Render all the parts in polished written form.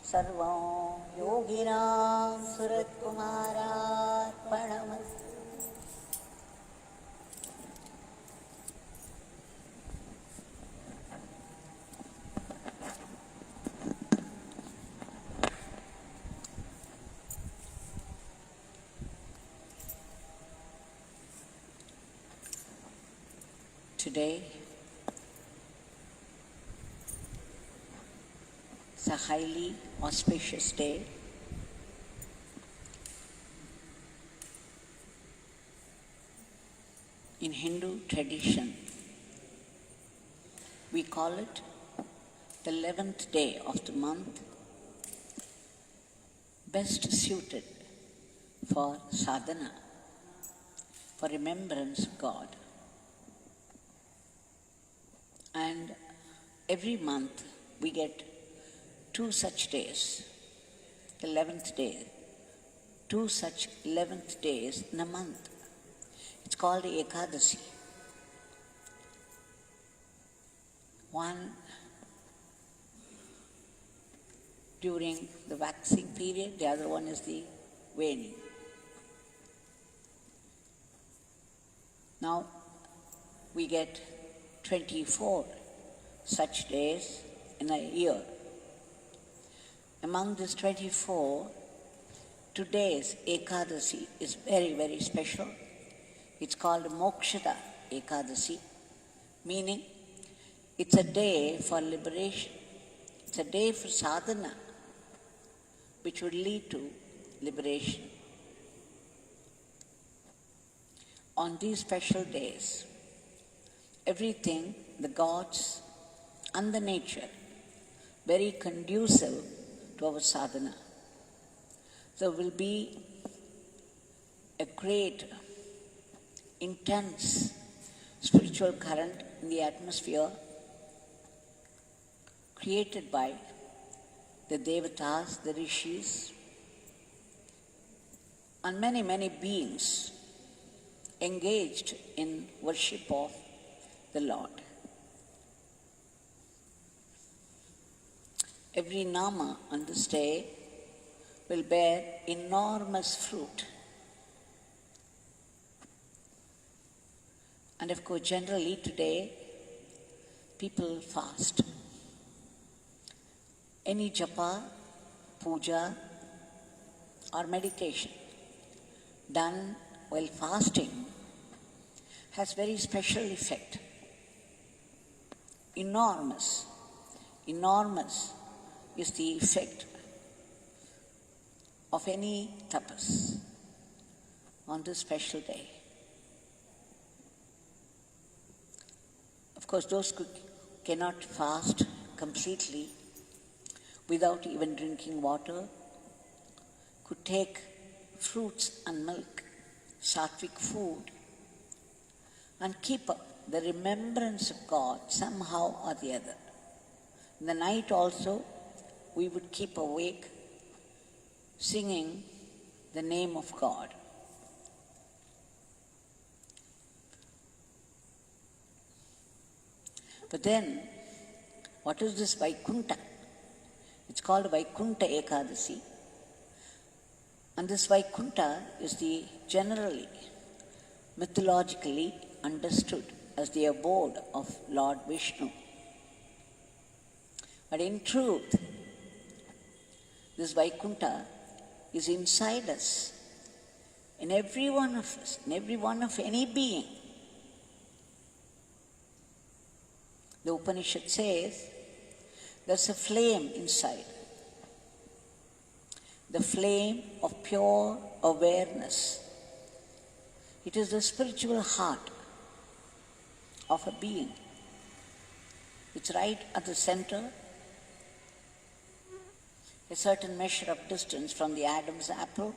सर्वं योगी रामसुरत्कुमारार्पणमस्तु. Today is a highly auspicious day. In Hindu tradition, we call it the 11th day of the month, best suited for sadhana, for remembrance of God. And every month we get 2 such days, the 11th day, 2 such 11th days in a month. It's called Ekadashi. One during the waxing period, the other one is the waning. Now we get 24 such days in a year. Among these 24, today's Ekadashi is very, very special. It's called Mokshada Ekadashi, meaning it's a day for liberation. It's a day for sadhana, which would lead to liberation. On these special days, everything, the gods and the nature, very conducive to our sadhana. There will be a great, intense spiritual current in the atmosphere created by the Devatas, the Rishis, and many, many beings engaged in worship of the Lord. Every Nama on this day will bear enormous fruit. And of course, generally today, people fast. Any japa, puja, or meditation done while fasting has very special effect. Enormous is the effect of any tapas on this special day. Of course, those who cannot fast completely without even drinking water could take fruits and milk, sattvic food, and keep up the remembrance of God somehow or the other. In the night also, we would keep awake singing the name of God. But then, what is this Vaikuntha? It's called Vaikuntha Ekadashi. And this Vaikuntha is the generally, mythologically understood as the abode of Lord Vishnu. But in truth, this Vaikuntha is inside us, in every one of us, in every one of any being. The Upanishad says there's a flame inside, the flame of pure awareness. It is the spiritual heart of a being. It's right at the center, a certain measure of distance from the Adam's apple,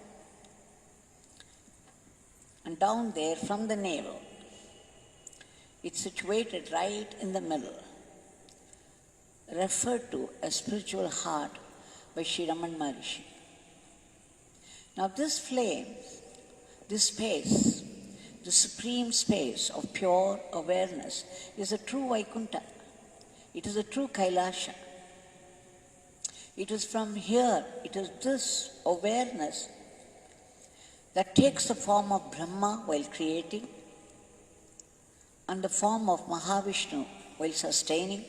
and down there from the navel. It's situated right in the middle, referred to as spiritual heart by Sri Ramana Maharishi. Now this flame, this space, the supreme space of pure awareness is a true Vaikuntha. It is a true Kailasha. It is from here, it is this awareness that takes the form of Brahma while creating and the form of Mahavishnu while sustaining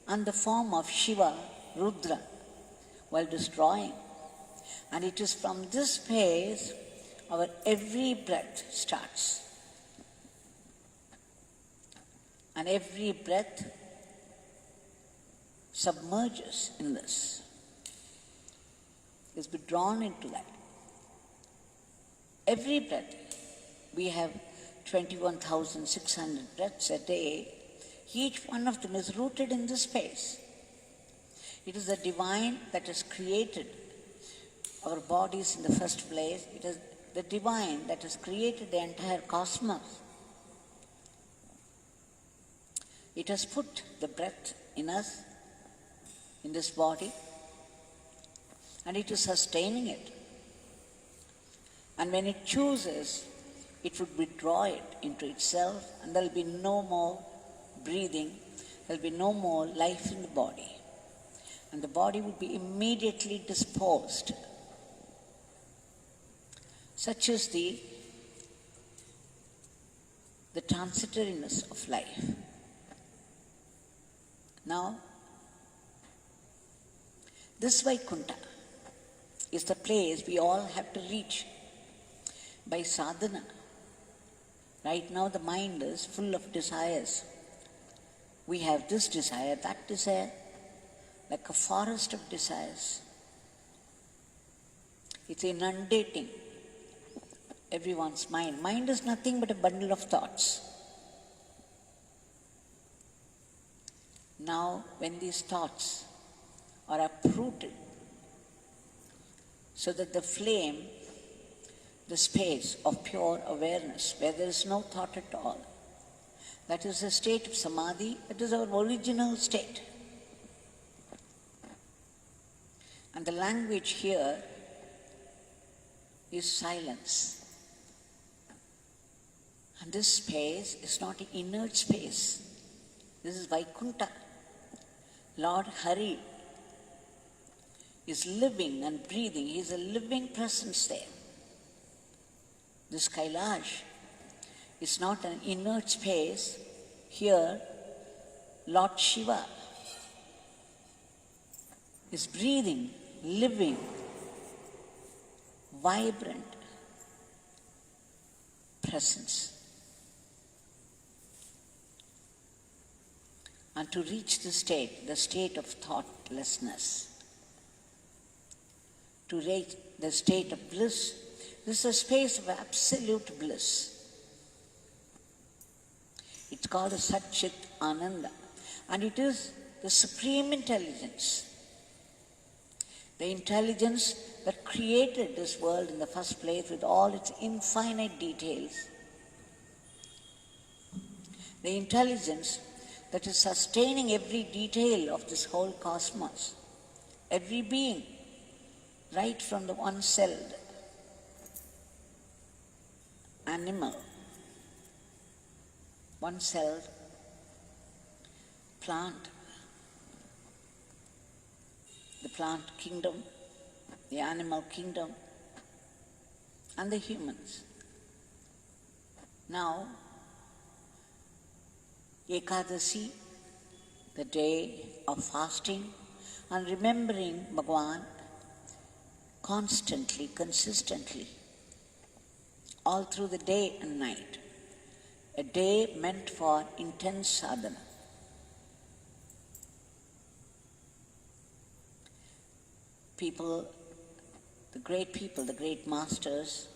and the form of Shiva, Rudra, while destroying. And it is from this phase our every breath starts. And every breath submerges in this, is be drawn into that. Every breath, we have 21,600 breaths a day. Each one of them is rooted in this space. It is the divine that has created our bodies in the first place. It is the divine that has created the entire cosmos. It has put the breath in us, in this body, and it is sustaining it. And when it chooses, it would withdraw it into itself, and there will be no more breathing, there will be no more life in the body. And the body would be immediately disposed. Such is the transitoriness of life. Now, this Vaikuntha is the place we all have to reach by sadhana. Right now the mind is full of desires. We have this desire, that desire, like a forest of desires. It's inundating everyone's mind. Mind is nothing but a bundle of thoughts. Now, when these thoughts are uprooted, so that the flame, the space of pure awareness, where there is no thought at all, that is a state of samadhi, that is our original state. And the language here is silence. And this space is not an inert space. This is Vaikuntha. Lord Hari is living and breathing. He is a living presence there. This Kailash is not an inert space. Here, Lord Shiva is breathing, living, vibrant presence. And to reach the state of thoughtlessness, to reach the state of bliss, this is a space of absolute bliss. It's called a Sat Chit Ananda, and it is the supreme intelligence, the intelligence that created this world in the first place with all its infinite details, the intelligence that is sustaining every detail of this whole cosmos, every being, right from the one-celled animal, one-celled plant, the plant kingdom, the animal kingdom, and the humans. Now, Ekadashi, the day of fasting and remembering Bhagwan constantly, consistently, all through the day and night. A day meant for intense sadhana. People, the great masters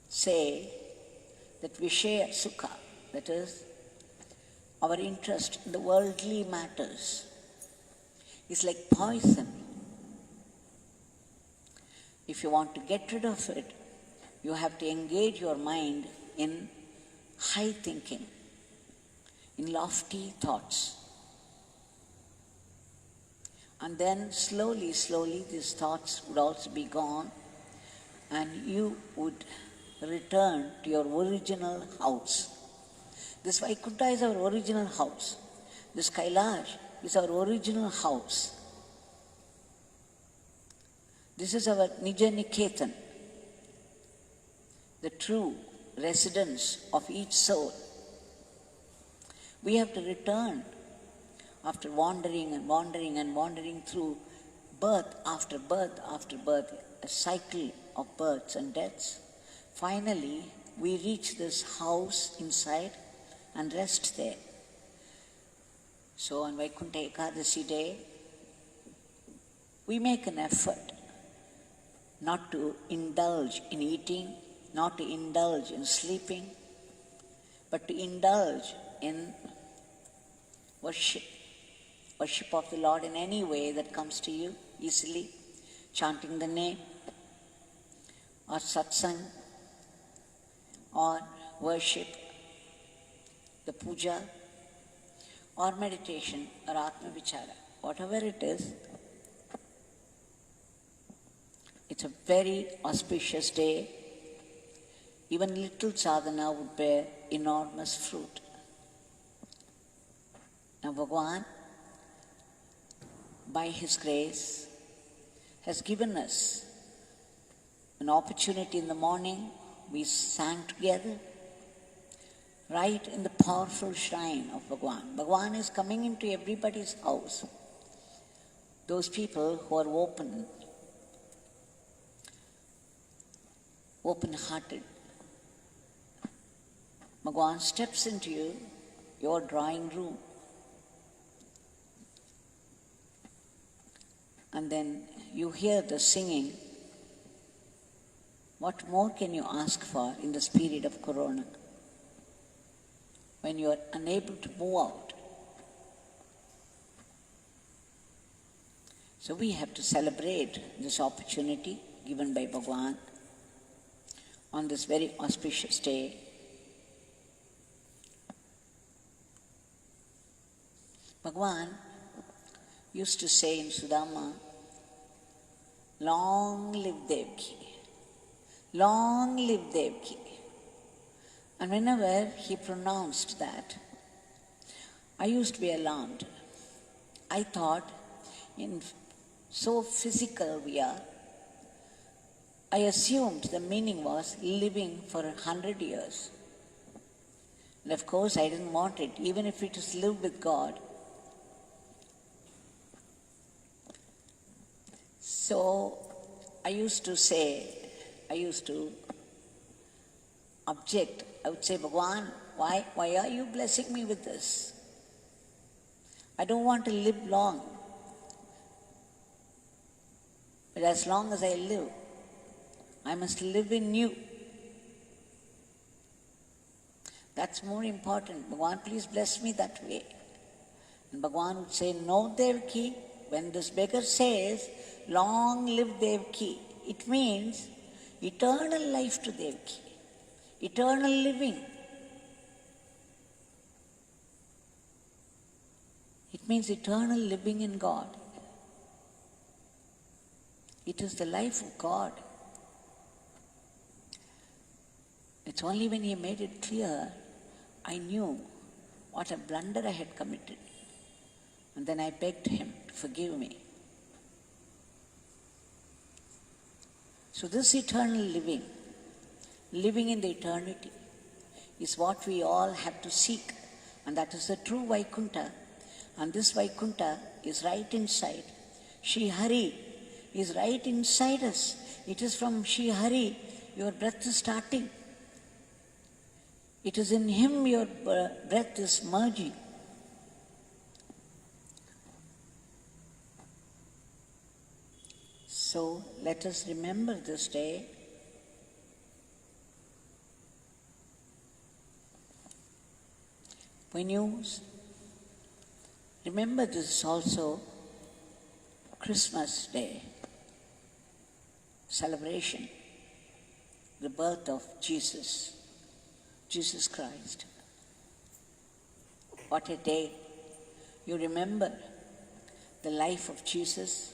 say that Vishaya Sukha, that is, our interest in the worldly matters, is like poison. If you want to get rid of it, you have to engage your mind in high thinking, in lofty thoughts. And then slowly, these thoughts would also be gone, and you would return to your original house. This Vaikuntha is our original house. This Kailash is our original house. This is our Nija Niketan, the true residence of each soul. We have to return after wandering and wandering and wandering through birth after birth after birth, a cycle of births and deaths. Finally, we reach this house inside and rest there. So on Vaikuntha Ekadashi day, we make an effort not to indulge in eating, not to indulge in sleeping, but to indulge in worship. Worship of the Lord in any way that comes to you easily, chanting the name, or satsang, or worship, the puja, or meditation, or atma vichara. Whatever it is, it's a very auspicious day. Even little sadhana would bear enormous fruit. Now Bhagwan, by His grace, has given us an opportunity in the morning. We sang together right in the powerful shrine of Bhagwan. Bhagwan is coming into everybody's house. Those people who are open-hearted. Bhagwan steps into your drawing room. And then you hear the singing. What more can you ask for in this period of Corona? When you are unable to move out. So we have to celebrate this opportunity given by Bhagwan on this very auspicious day. Bhagwan used to say in Sudama, "Long live Devaki, long live Devaki." And whenever he pronounced that, I used to be alarmed. I thought, so physical we are, I assumed the meaning was living for 100 years. And of course I didn't want it, even if it is live with God. So I used to object. I would say, "Bhagwan, why are you blessing me with this? I don't want to live long. But as long as I live, I must live in you. That's more important. Bhagwan, please bless me that way." And Bhagwan would say, "No, Devaki, when this beggar says, 'Long live Devaki,' it means eternal life to Devaki, eternal living. It means eternal living in God. It is the life of God." It's only when he made it clear, I knew what a blunder I had committed. And then I begged him to forgive me. So this eternal living in the eternity, is what we all have to seek. And that is the true Vaikuntha. And this Vaikuntha is right inside. Shri Hari is right inside us. It is from Shri Hari your breath is starting. It is in Him your breath is merging. So let us remember this day. When you remember, this is also Christmas Day celebration, the birth of Jesus Christ. What a day. You remember the life of Jesus.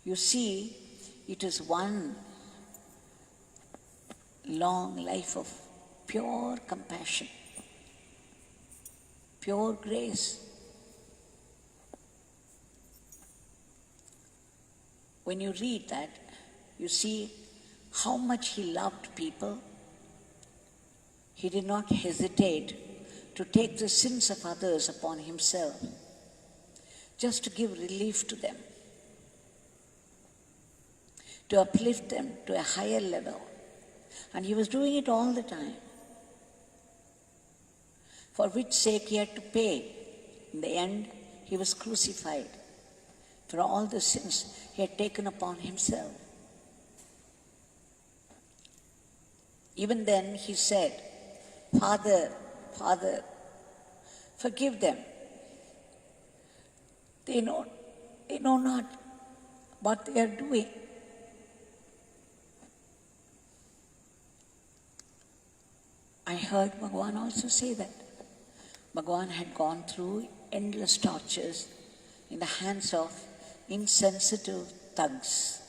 You see, it is one long life of pure compassion, pure grace. when you read that, you see how much he loved people. He did not hesitate to take the sins of others upon himself, just to give relief to them, to uplift them to a higher level. And he was doing it all the time, for which sake he had to pay. In the end, he was crucified for all the sins he had taken upon himself. Even then he said, Father, Father, forgive them. They know not what they are doing. I heard Bhagwan also say that. Bhagwan had gone through endless tortures in the hands of insensitive thugs.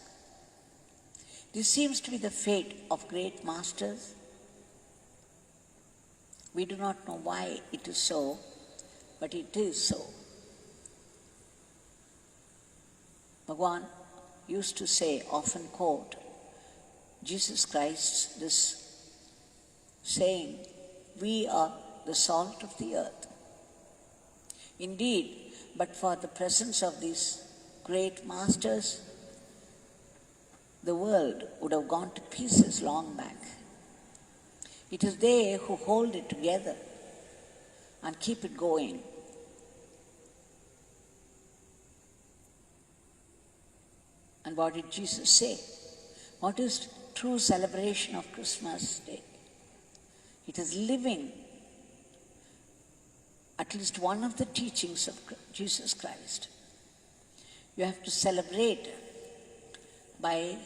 This seems to be the fate of great masters. We do not know why it is so, but it is so. Bhagwan used to say, often quote, Jesus Christ's this saying, we are the salt of the earth. Indeed, but for the presence of these great masters, the world would have gone to pieces long back. It is they who hold it together and keep it going. And what did Jesus say? What is true celebration of Christmas Day? It is living at least one of the teachings of Jesus Christ. You have to celebrate by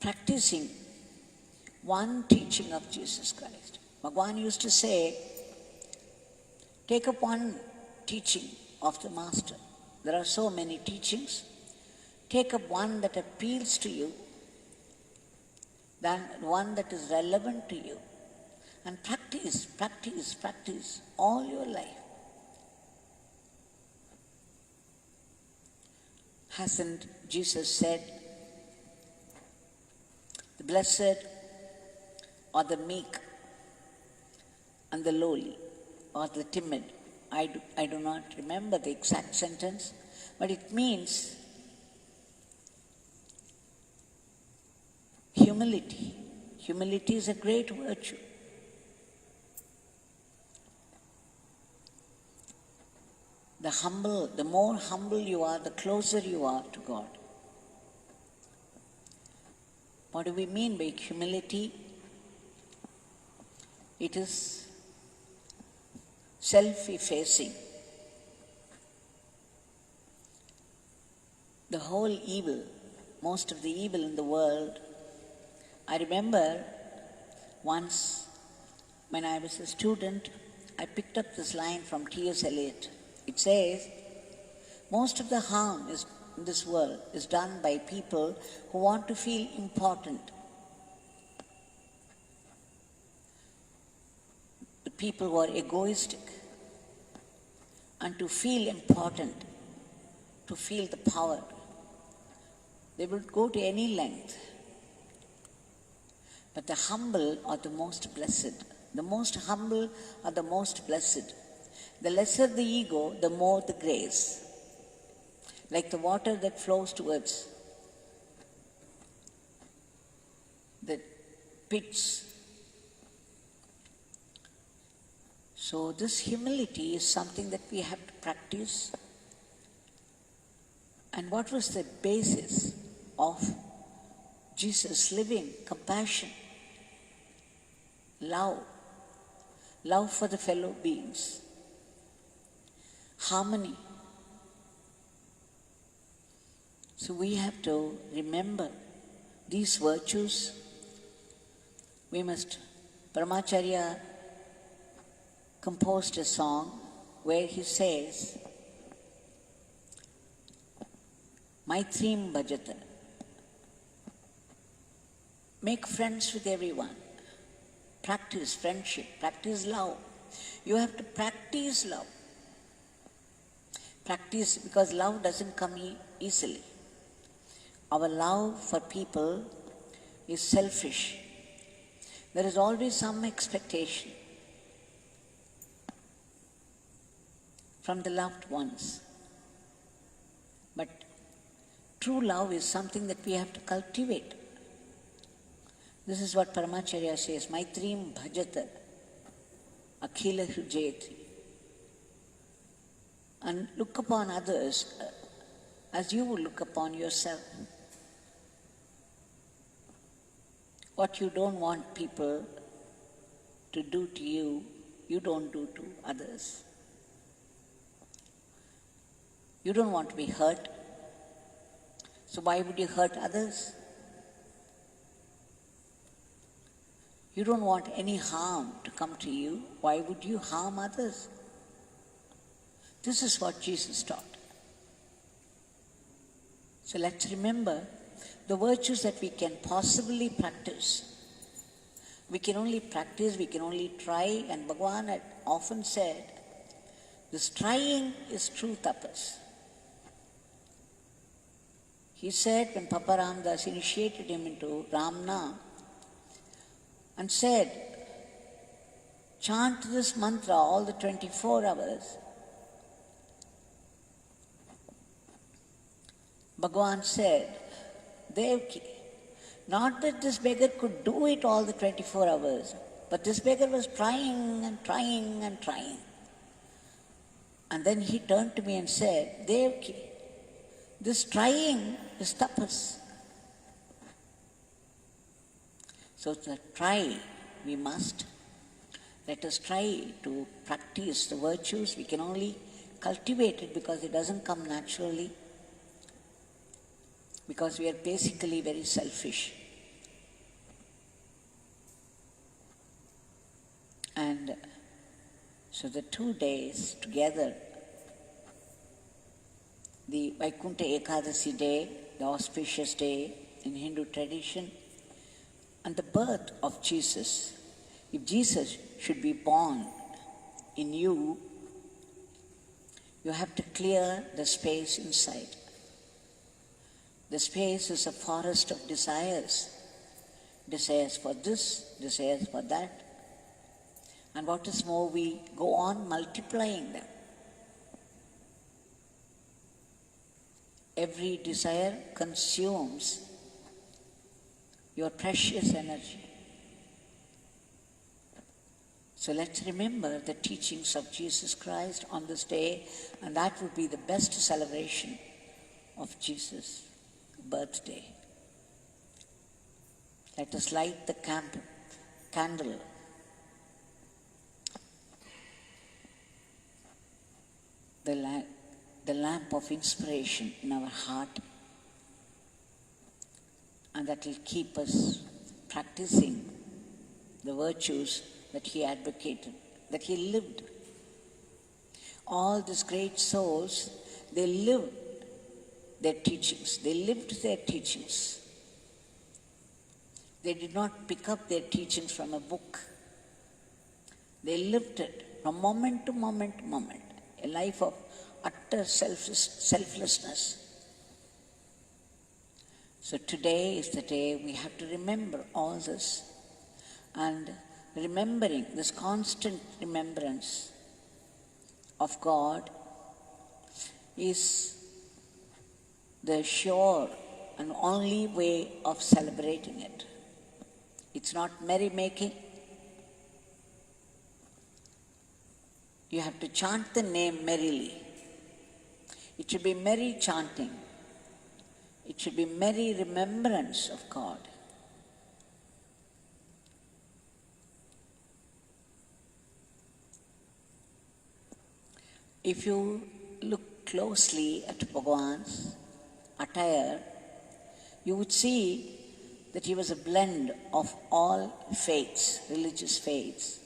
practicing one teaching of Jesus Christ. Bhagwan used to say, take up one teaching of the Master. There are so many teachings. Take up one that appeals to you, then one that is relevant to you, and practice, practice, practice all your life. Hasn't Jesus said, the blessed or the meek and the lowly or the timid? I do not remember the exact sentence, but it means humility. Humility is a great virtue. The more humble you are, the closer you are to God. What do we mean by humility? It is self-effacing. The whole evil, most of the evil in the world. I remember once when I was a student, I picked up this line from T.S. Eliot. It says, most of the harm in this world is done by people who want to feel important. The people who are egoistic. And to feel important, to feel the power, they will go to any length. But the humble are the most blessed. The most humble are the most blessed. The lesser the ego, the more the grace. Like the water that flows towards the pits. So this humility is something that we have to practice. And what was the basis of Jesus living? Compassion, love for the fellow beings, harmony. So we have to remember these virtues. We must, Paramacharya composed a song where he says, Maithreem Bhajatha. Make friends with everyone. Practice friendship, practice love. You have to practice love. Practice, because love doesn't come easily. Our love for people is selfish. There is always some expectation from the loved ones. But true love is something that we have to cultivate. This is what Paramacharya says, Maithreem Bhajatha, Akhila Hrijayati. And look upon others as you would look upon yourself. What you don't want people to do to you, you don't do to others. You don't want to be hurt, so why would you hurt others? You don't want any harm to come to you, why would you harm others? This is what Jesus taught. So let's remember the virtues that we can possibly practice. We can only practice, we can only try, and Bhagwan had often said, this trying is true tapas. He said when Papa Ramdas initiated him into Ramna and said, chant this mantra all the 24 hours. Bhagwan said, Devaki, not that this beggar could do it all the 24 hours, but this beggar was trying and trying and trying. And then he turned to me and said, Devaki, this trying is tapas. So to try, we must. Let us try to practice the virtues. We can only cultivate it because it doesn't come naturally. Because we are basically very selfish. And so the 2 days together, the Vaikuntha Ekadashi day, the auspicious day in Hindu tradition, and the birth of Jesus. If Jesus should be born in you, you have to clear the space inside. The space is a forest of desires. Desires for this, desires for that. And what is more, we go on multiplying them. Every desire consumes your precious energy. So let's remember the teachings of Jesus Christ on this day, and that would be the best celebration of Jesus' birthday. Let us light the candle. The lamp of inspiration in our heart, and that will keep us practicing the virtues that he advocated, that he lived. All these great souls, they lived their teachings. They lived their teachings. They did not pick up their teachings from a book. They lived it from moment to moment to moment, a life of utter selflessness. So today is the day we have to remember all this, and remembering this constant remembrance of God is the sure and only way of celebrating it. It's not merrymaking. You have to chant the name merrily. It should be merry chanting. It should be merry remembrance of God. If you look closely at Bhagwan's attire, you would see that he was a blend of all faiths, religious faiths.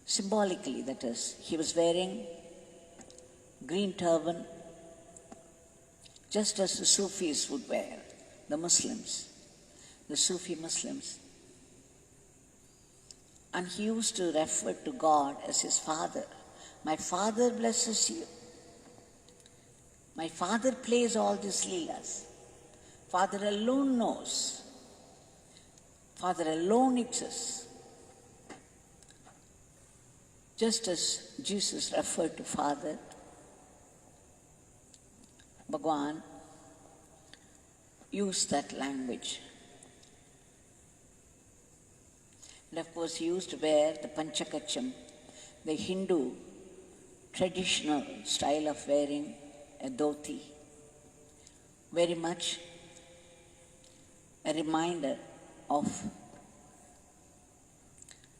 Symbolically, that is, he was wearing green turban, just as the Sufis would wear, the Muslims, the Sufi Muslims. And he used to refer to God as his father. My father blesses you. My Father plays all these leelas. Father alone knows. Father alone exists. Just as Jesus referred to Father, Bhagwan used that language. And of course he used to wear the Panchakacham, the Hindu traditional style of wearing a dhoti, very much a reminder of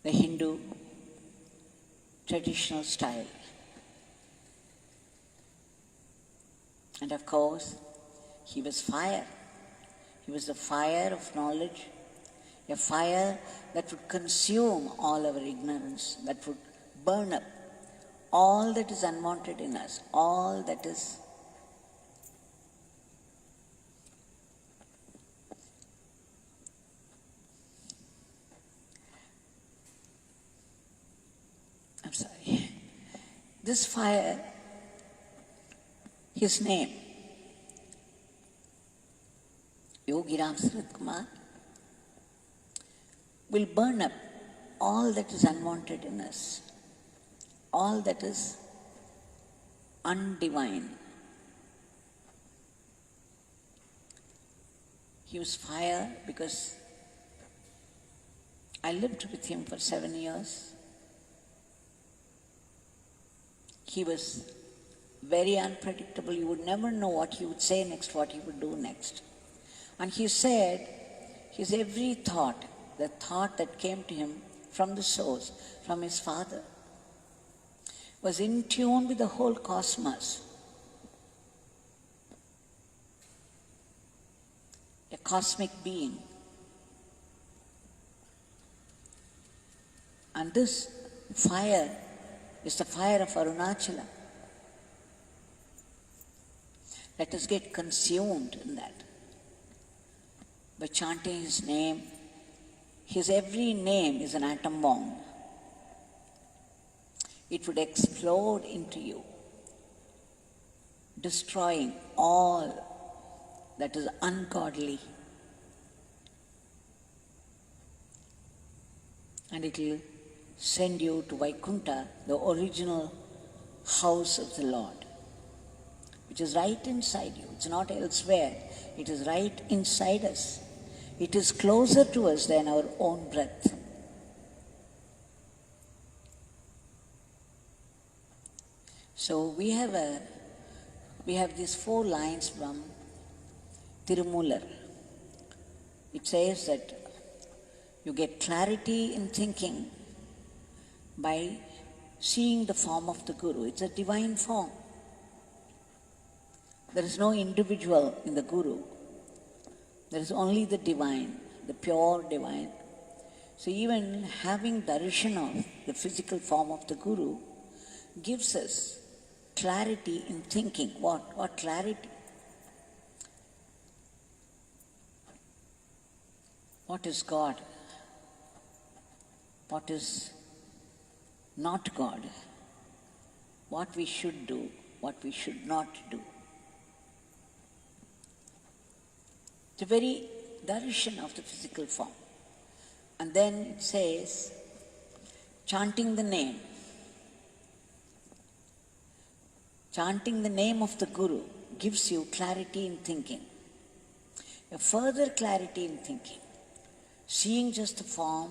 the Hindu traditional style. And of course, he was fire. He was the fire of knowledge, a fire that would consume all our ignorance, that would burn up all that is unwanted in us, all that is this fire, his name, Yogi Ramsuratkumar, will burn up all that is unwanted in us, all that is undivine. He was fire because I lived with him for 7 years. He was very unpredictable. You would never know what he would say next, what he would do next. And he said, his every thought, the thought that came to him from the source, from his Father, was in tune with the whole cosmos. A cosmic being. And this fire is the fire of Arunachala. Let us get consumed in that. By chanting his name, his every name is an atom bomb. It would explode into you, destroying all that is ungodly. And it will send you to Vaikuntha, the original house of the Lord, which is right inside you. It's not elsewhere. It is right inside us. It is closer to us than our own breath. So we have these 4 lines from Thirumoolar. It says that you get clarity in thinking by seeing the form of the Guru. It's a divine form. There is no individual in the Guru. There is only the divine, the pure divine. So even having darshan of the physical form of the Guru gives us clarity in thinking. What clarity? What is God? What is not God? What we should do, what we should not do. The very darshan of the physical form. And then it says, chanting the name. Chanting the name of the Guru gives you clarity in thinking. A further clarity in thinking. Seeing just the form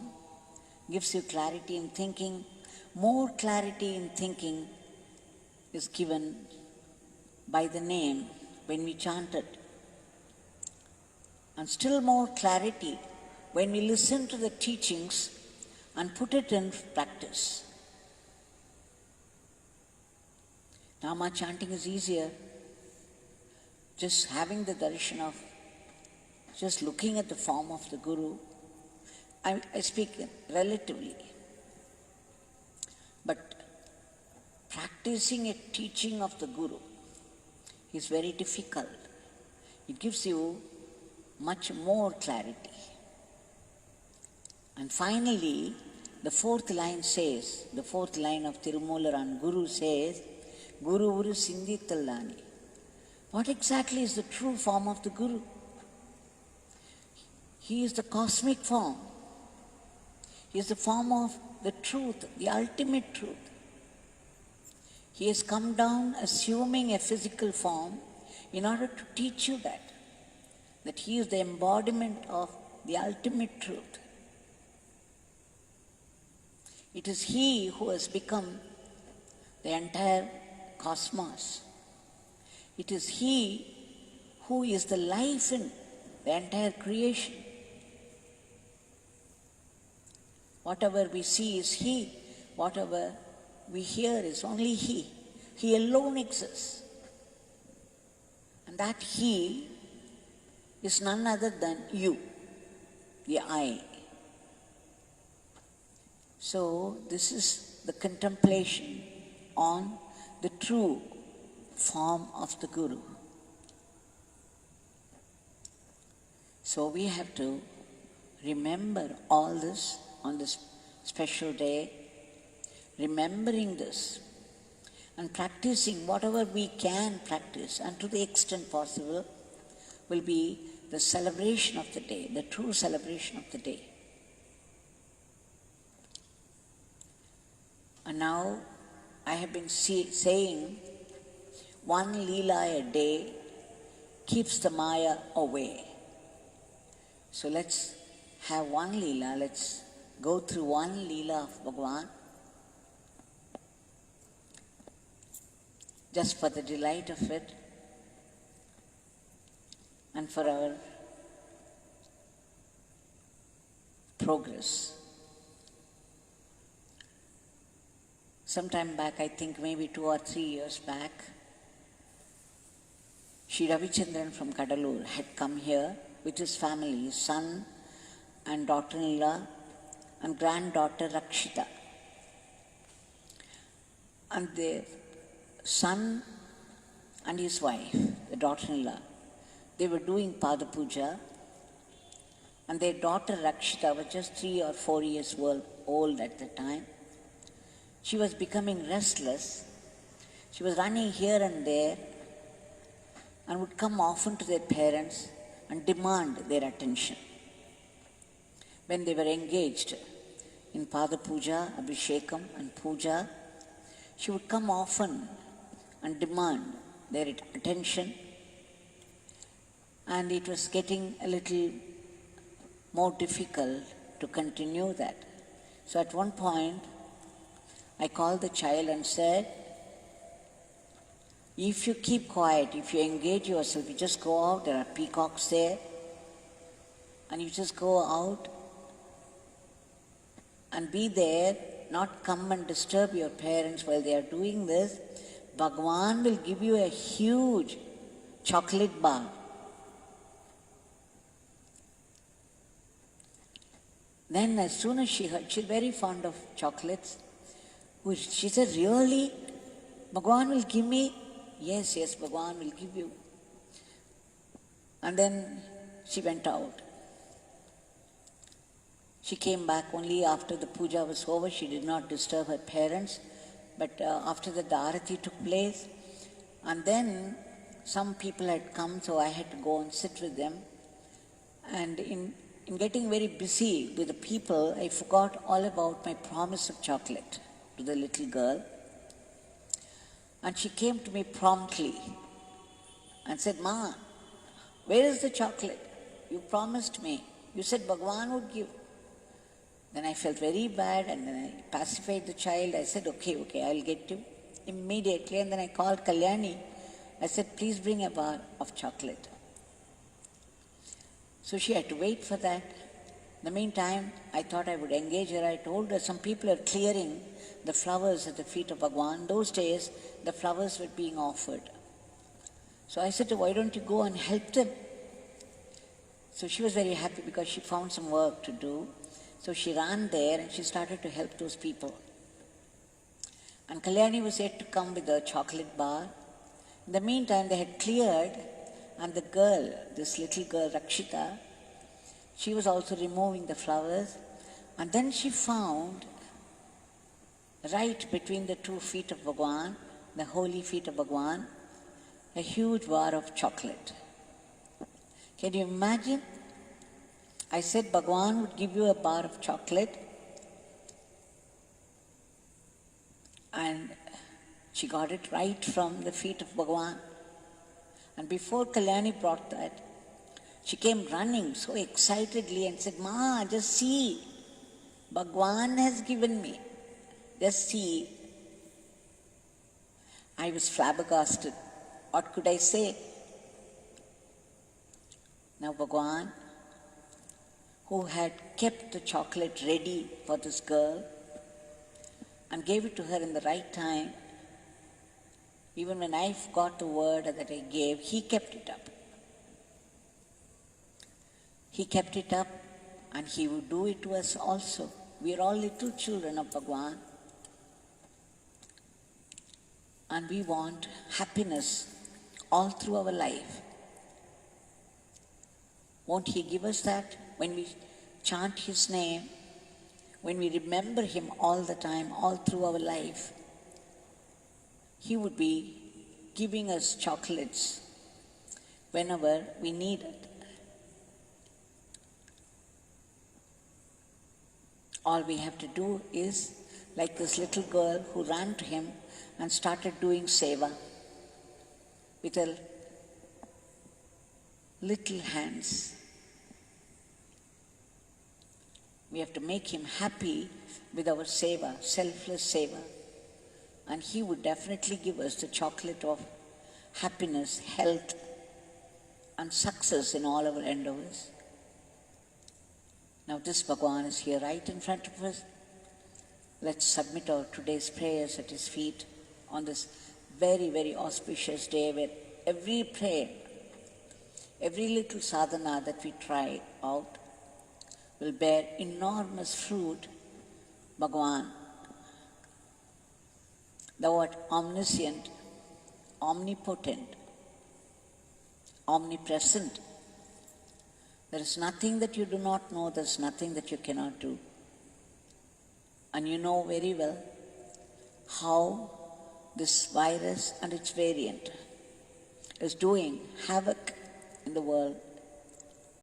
gives you clarity in thinking. More clarity in thinking is given by the name when we chant it. And still more clarity when we listen to the teachings and put it in practice. Nama chanting is easier. Just having the darshan of, just looking at the form of the Guru. I speak relatively. But practicing a teaching of the Guru is very difficult. It gives you much more clarity. And finally, the 4th line says, the 4th line of Thirumoolar on Guru says, Guru Uru Sindithallani. What exactly is the true form of the Guru? He is the cosmic form. He is the form of the truth, the ultimate truth. He has come down assuming a physical form in order to teach you that he is the embodiment of the ultimate truth. It is he who has become the entire cosmos. It is he who is the life in the entire creation. Whatever we see is he. Whatever we hear is only he. He alone exists. And that he is none other than you, the I. So this is the contemplation on the true form of the Guru. So we have to remember all this on this special day, remembering this and practicing whatever we can practice, and to the extent possible will be the celebration of the day, the true celebration of the day. And now I have been saying one Leela a day keeps the Maya away. So let's have one Leela, let's go through one Leela of Bhagwan, just for the delight of it and for our progress. Sometime back, I think maybe 2 or 3 years back, Sri Ravichandran from Kadalur had come here with his family, his son and daughter-in-law and granddaughter Rakshita. And the son and his wife, the daughter-in-law, they were doing Pada Pooja, and their daughter Rakshita was just 3 or 4 years old at the time. She was becoming restless. She was running here and there and would come often to their parents and demand their attention. When they were engaged in Pada Pooja, Abhishekam and Puja, she would come often and demand their attention, and it was getting a little more difficult to continue that. So at one point, I called the child and said, if you keep quiet, if you engage yourself, you just go out, there are peacocks there, and you just go out and be there, not come and disturb your parents while they are doing this, Bhagwan will give you a huge chocolate bar. Then as soon as she heard, she's very fond of chocolates, she said, really? Bhagwan will give me? Yes, yes, Bhagwan will give you. And then she went out. She came back only after the puja was over. She did not disturb her parents. But after the Arati took place, and then some people had come, so I had to go and sit with them. And in getting very busy with the people, I forgot all about my promise of chocolate to the little girl. And she came to me promptly and said, Ma, where is the chocolate? You promised me. You said Bhagwan would give. Then I felt very bad, and then I pacified the child. I said, okay, I'll get you immediately. And then I called Kalyani. I said, please bring a bar of chocolate. So she had to wait for that. In the meantime, I thought I would engage her. I told her some people are clearing the flowers at the feet of Bhagwan. Those days, the flowers were being offered. So I said to her, why don't you go and help them? So she was very happy because she found some work to do. So she ran there and she started to help those people. And Kalyani was yet to come with a chocolate bar. In the meantime, they had cleared, and the girl, this little girl, Rakshita, she was also removing the flowers. And then she found, right between the 2 feet of Bhagwan, the holy feet of Bhagwan, a huge bar of chocolate. Can you imagine? I said Bhagwan would give you a bar of chocolate, and she got it right from the feet of Bhagwan. And before Kalyani brought that, she came running so excitedly and said, "Ma, just see, Bhagwan has given me. Just see." I was flabbergasted. What could I say? Now Bhagwan, who had kept the chocolate ready for this girl and gave it to her in the right time, even when I forgot the word that I gave, he kept it up. He kept it up, and he would do it to us also. We are all little children of Bhagwan, and we want happiness all through our life. Won't he give us that when we chant his name, when we remember him all the time, all through our life? He would be giving us chocolates whenever we need it. All we have to do is, like this little girl who ran to him and started doing seva with her little hands. We have to make him happy with our seva, selfless seva. And he would definitely give us the chocolate of happiness, health, and success in all our endeavors. Now this Bhagwan is here right in front of us. Let's submit our today's prayers at his feet on this very, very auspicious day where every prayer, every little sadhana that we try out will bear enormous fruit. Bhagwan, thou art omniscient, omnipotent, omnipresent. There is nothing that you do not know, there is nothing that you cannot do. And you know very well how this virus and its variant is doing havoc in the world.